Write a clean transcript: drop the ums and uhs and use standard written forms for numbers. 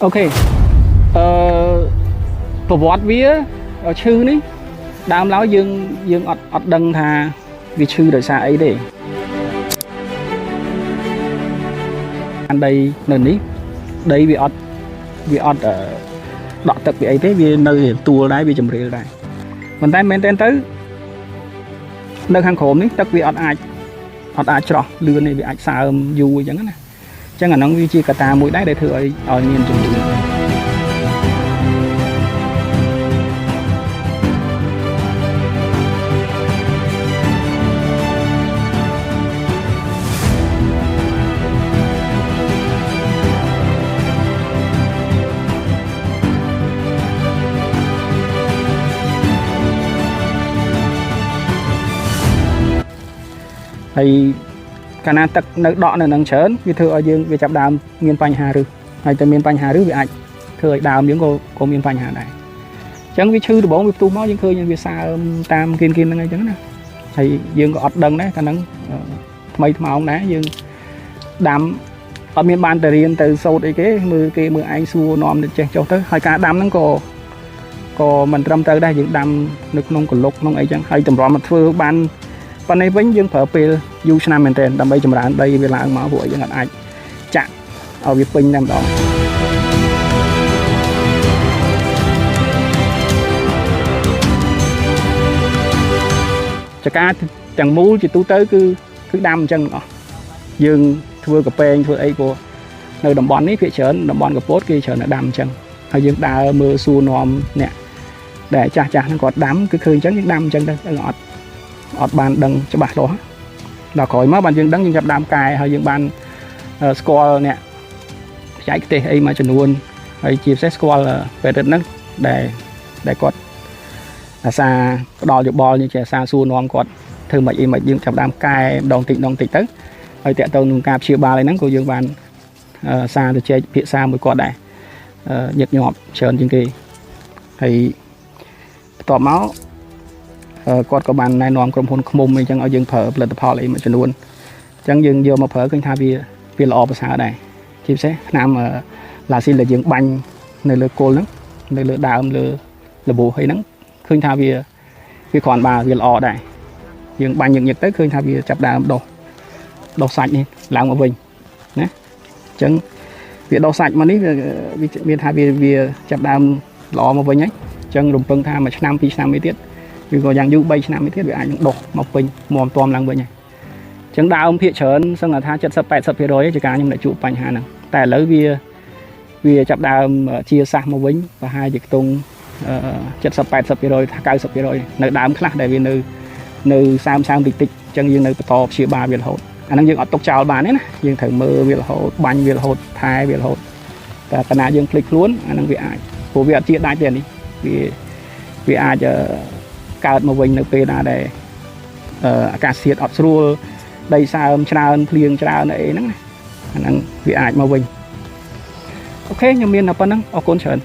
okประวัติวิชื่อนี่ดามแล้วยังอดดังทาวิชื่อโดยสาไอ้เด้อันใดหนึ่งนี้đây vì ọt đọ tập bị ấy thế vì nơi tua đấy vì chấm rìu đấy còn tay men tên tới nơi hàng khổ ní tập vì ọt ai cho lừa này bị ai xa dù chẳng này chẳng là nó vì chi cả ta mũi đáy để thừa ở nhìn chừng thì cả na tật nơi đọ này nâng chớn vì thừa ở dương vì chập đàm miền Pành Hà rư hay từ miền Pành Hà rư bị ảnh thừa đàm những cô miền Pành Hà này chẳng vì chư được bốn việc tu máu những khơi nhưng vì xa tam kiên ngay chẳng này thì dương có ọt đằng đấy cả nắng mấy màu ông đá dương đàm ở miền Ban từ riêng từ sâu đây cái mưa anh xua nòm được chơi cho tới hai cả đàm nó có mình trăm tới đây những đàm nước nông của lục nông ấy chẳng hay tầm rõ mặt phơi banวันนี้វិញយើងប្រើពេលយូរឆ្នាំមែនទែនដើម្បីចម្រើនដីវាឡើងមកពួកយើងអាចចាក់ឲ្យវាពេញតែម្ដងចកាទាំងមូលជាទូទៅគឺដាំអញ្ចឹងអស់យើងធ្វើកាពេងធ្វើអីព្រោះនៅតំបន់នេះភាគច្រើនតំបន់កពតគេច្រើនតែដាំអញ្ចឹងហើយយើងដើរមើលសួរនាំអ្នកដែលចាស់ហ្នឹងគាត់ដាំគឺឃើញអញ្ចឹងយើងដាំអញ្ចឹងទៅអត់បានដឹងច្បាស់លាស់ដល់ក្រោយមកបានយើងដឹងយើងចាប់ដើមកែហើយយើងបានស្គាល់អ្នកបច្ចេកទេសអីមួយចំនួនហើយជាពិសេសស្គាល់ពេលហ្នឹងដែលគាត់អាសាផ្ដល់យោបល់nhưជាអាសាសួរនាំគាត់ធ្វើមិនអីមិនយើងចាប់ដើមកែម្ដងតិចទៅហើយតាក់ទងនឹងការព្យាបាលហ្នឹងក៏យើងបានអាសាទៅជែកភាសាមួយគាត់ដែរញឹកញាប់ច្រើនជាងគេហើយបន្ទាប់មកគាត់ក៏បានណែនាំក្រុមហ៊ុនឃុំអីចឹងឲ្យយើងប្រើផលិតផលអីមួយចំនួនអញ្ចឹងយើងយកមកប្រើឃើញថាវាល្អប្រសើរដែរជាពិសេសថ្នាំឡាស៊ីលដែលយើងបាញ់នៅលើគល់ហ្នឹងនៅលើដើមលើលបូអីហ្នឹងឃើញថាវាគ្រាន់បើវាល្អដែរយើងបាញ់ញឹកទៅឃើញថាវាចាប់ដើមដុះសាច់នេះឡើងមកវិញណាអញ្ចឹងវាដុះសាច់មកនេះវាមានថាវាចាប់ដើមល្អមកវិញហើយអញ្ចឹងរំពឹងថាមួយឆ្នាំពីរឆ្នាំនេះទៀតគឺក៏យ៉ាងយូរ3ឆ្នាំទៀតវាអាចនឹងដុះមកពេញមុំទាំឡើងវិញហើយអញ្ចឹងដើមភាគច្រើនសឹងថា 70-80% ជាការខ្ញុំអ្នកជួបបញ្ហាហ្នឹងតែឥឡូវវាចាប់ដើមជាសះមកវិញប្រហែលជាខ្ទង់ 70-80% ថា 90% នៅដើមខ្លះដែលវានៅសាមតិចអញ្ចឹងយើងនៅបន្តព្យាបាលវារហូតអាហ្នឹងយើងអត់ទុកចោលបានទេណាយើងត្រូវមើលវារហូតបាញ់វារហូតថែវារហូតតែកាលណាយើងភ្លេចខ្លួនអាហ្នឹងវាអាចព្រោះវាអត់ជាដាច់ទេនេះវាអាចកើតមកវិញនៅពេលណាដែលអាកាសធាតុអត់ស្រួលដីសើមច្រើនភ្លៀងច្រើនអីហ្នឹងអាហ្នឹងវាអាចមកវិញអូខេខ្ញុំមានតែប៉ុណ្្នឹងអរគុណច្រើន